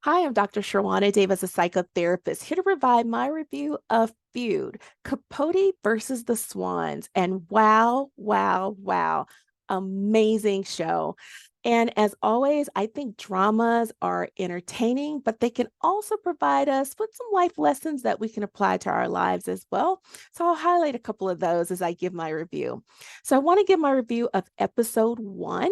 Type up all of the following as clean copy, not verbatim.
Hi, I'm Dr. Sherwana Davis, a psychotherapist, here to provide my review of FEUD, Capote versus the Swans. And wow, wow, wow, amazing show. And as always, I think dramas are entertaining, but they can also provide us with some life lessons that we can apply to our lives as well. So I'll highlight a couple of those as I give my review. So I want to give my review of episode 1.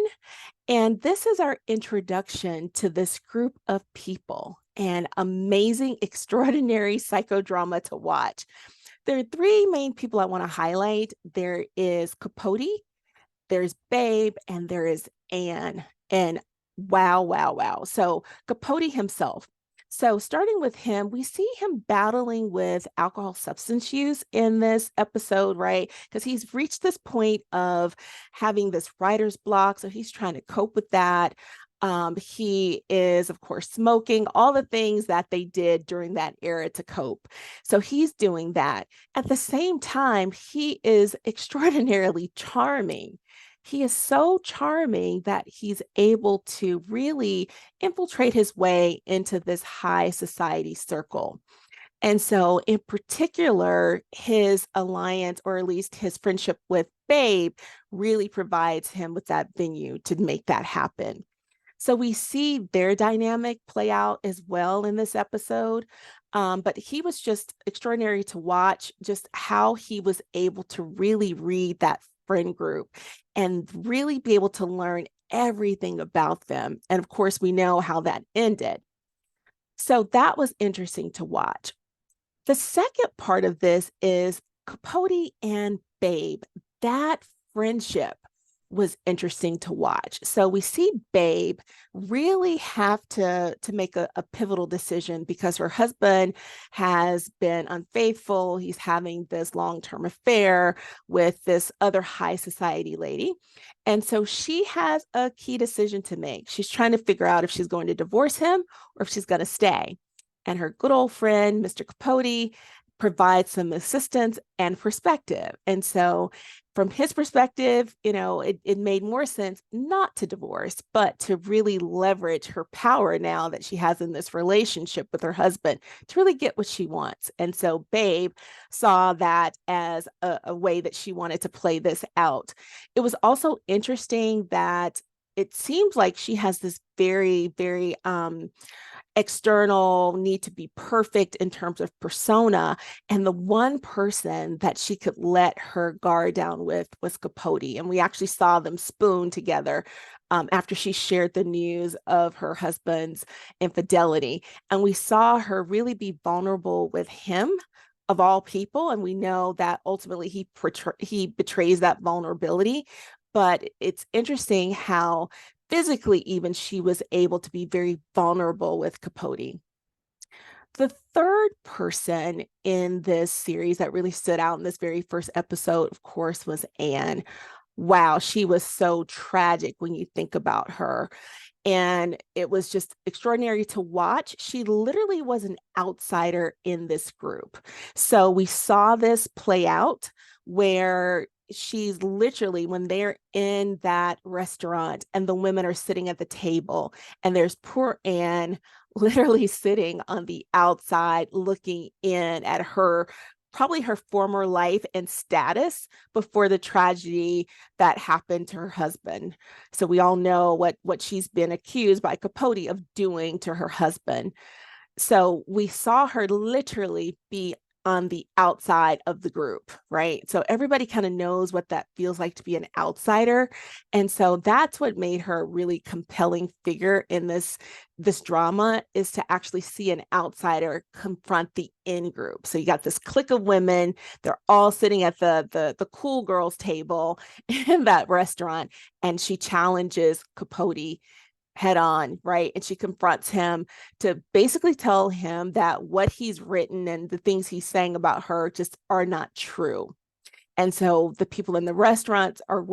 And this is our introduction to this group of people and amazing, extraordinary psychodrama to watch. There are three main people I want to highlight. There is Capote, there's Babe, and there is Anne. And wow, wow, wow. So Capote himself. So starting with him, we see him battling with alcohol substance use in this episode, right? Because he's reached this point of having this writer's block. So he's trying to cope with that. He is, of course, smoking, all the things that they did during that era to cope. So he's doing that. At the same time, he is extraordinarily charming. He is so charming that he's able to really infiltrate his way into this high society circle. And so, in particular, his alliance, or at least his friendship with Babe, really provides him with that venue to make that happen. So we see their dynamic play out as well in this episode. But he was just extraordinary to watch, just how he was able to really read that friend group and really be able to learn everything about them. And of course, we know how that ended. So that was interesting to watch. The second part of this is Capote and Babe. That friendship was interesting to watch. So we see Babe really have to make a pivotal decision because her husband has been unfaithful. He's having this long-term affair with this other high society lady. And so she has a key decision to make. She's trying to figure out if she's going to divorce him or if she's going to stay. And her good old friend, Mr. Capote, provides some assistance and perspective. And so from his perspective, it made more sense not to divorce, but to really leverage her power now that she has in this relationship with her husband to really get what she wants. And so Babe saw that as a way that she wanted to play this out. It was also interesting that it seems like she has this very, very external need to be perfect in terms of persona. And the one person that she could let her guard down with was Capote. And we actually saw them spoon together after she shared the news of her husband's infidelity. And we saw her really be vulnerable with him of all people. And we know that ultimately he betrays that vulnerability. But it's interesting how physically even she was able to be very vulnerable with Capote. The third person in this series that really stood out in this very first episode, of course, was Anne. Wow, she was so tragic when you think about her. And it was just extraordinary to watch. She literally was an outsider in this group. So we saw this play out where she's literally, when they're in that restaurant and the women are sitting at the table, and there's poor Anne literally sitting on the outside looking in at her, probably her former life and status before the tragedy that happened to her husband. So we all know what she's been accused by Capote of doing to her husband. So we saw her literally be on the outside of the group, right? So everybody kind of knows what that feels like to be an outsider. And so that's what made her a really compelling figure in this drama, is to actually see an outsider confront the in group. So you got this clique of women, they're all sitting at the cool girls table in that restaurant, and she challenges Capote head on, right? And she confronts him to basically tell him that what he's written and the things he's saying about her just are not true. And so the people in the restaurants are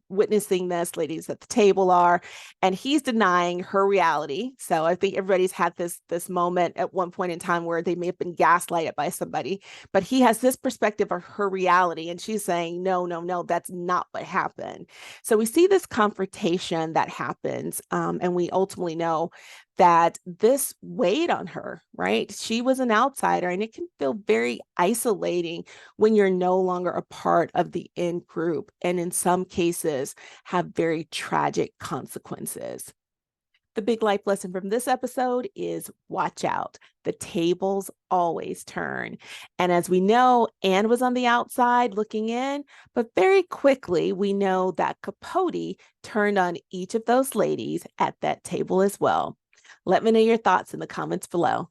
witnessing this, ladies at the table are, and he's denying her reality. So I think everybody's had this moment at one point in time where they may have been gaslighted by somebody, but he has this perspective of her reality, and she's saying, no, no, no, that's not what happened. So we see this confrontation that happens, and we ultimately know that this weighed on her, right? She was an outsider, and it can feel very isolating when you're no longer a part of the in group, and in some cases have very tragic consequences. The big life lesson from this episode is watch out. The tables always turn. And as we know, Anne was on the outside looking in, but very quickly we know that Capote turned on each of those ladies at that table as well. Let me know your thoughts in the comments below.